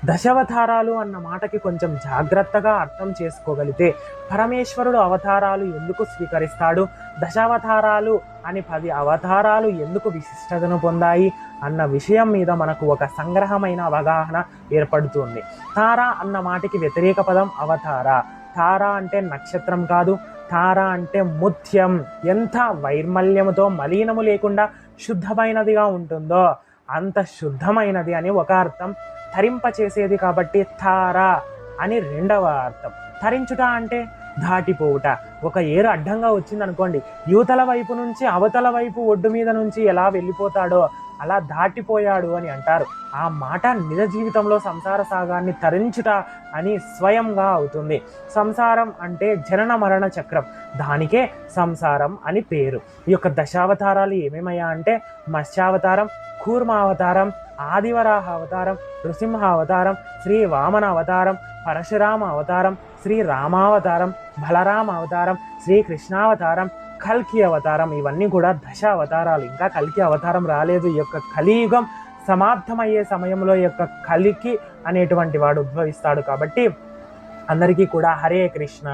దశావతారాలు అన్న మాటకి కొంచెం జాగ్రత్తగా అర్థం చేసుకోగలిగితే పరమేశ్వరుడు అవతారాలు ఎందుకు స్వీకరిస్తాడు, దశావతారాలు అని 10 అవతారాలు ఎందుకు విశిష్టతను పొందాయి అన్న విషయం మీద మనకు ఒక సంగ్రహమైన అవగాహన ఏర్పడుతుంది. తార అన్న మాటకి వ్యతిరేక పదం అవతార. తార అంటే నక్షత్రం కాదు, తార అంటే ముత్యం. ఎంత వైర్మల్యముతో మలీనము లేకుండా శుద్ధమైనదిగా ఉంటుందో అంత శుద్ధమైనది అని ఒక అర్థం, తరింపచేసేది కాబట్టి తార అని రెండవ అర్థం. తరించుట అంటే దాటిపోవుట. ఒక ఏరు అడ్డంగా వచ్చిందనుకోండి, యువతల వైపు నుంచి అవతల వైపు ఒడ్డు మీద నుంచి ఎలా వెళ్ళిపోతాడో అలా దాటిపోయాడు అని అంటారు. ఆ మాట నిజ జీవితంలో సంసార సాగాన్ని తరించుట అని స్వయంగా అవుతుంది. సంసారం అంటే జనన మరణ చక్రం, దానికే సంసారం అని పేరు. ఈ యొక్క దశావతారాలు ఏమేమయ్యా అంటే మత్స్యావతారం, కూర్మావతారం, ఆదివరాహ అవతారం, నృసింహ అవతారం, శ్రీ వామన అవతారం, పరశురామ అవతారం, శ్రీ రామావతారం, బలరామ అవతారం, శ్రీకృష్ణావతారం, కల్కి అవతారం. ఇవన్నీ కూడా దశ అవతారాలు. ఇంకా కల్కి అవతారం రాలేదు. ఈ యొక్క కలియుగం సమాప్తమయ్యే సమయంలో ఈ యొక్క కలికి అనేటువంటి వాడు ఉద్భవిస్తాడు. కాబట్టి అందరికీ కూడా హరే కృష్ణ.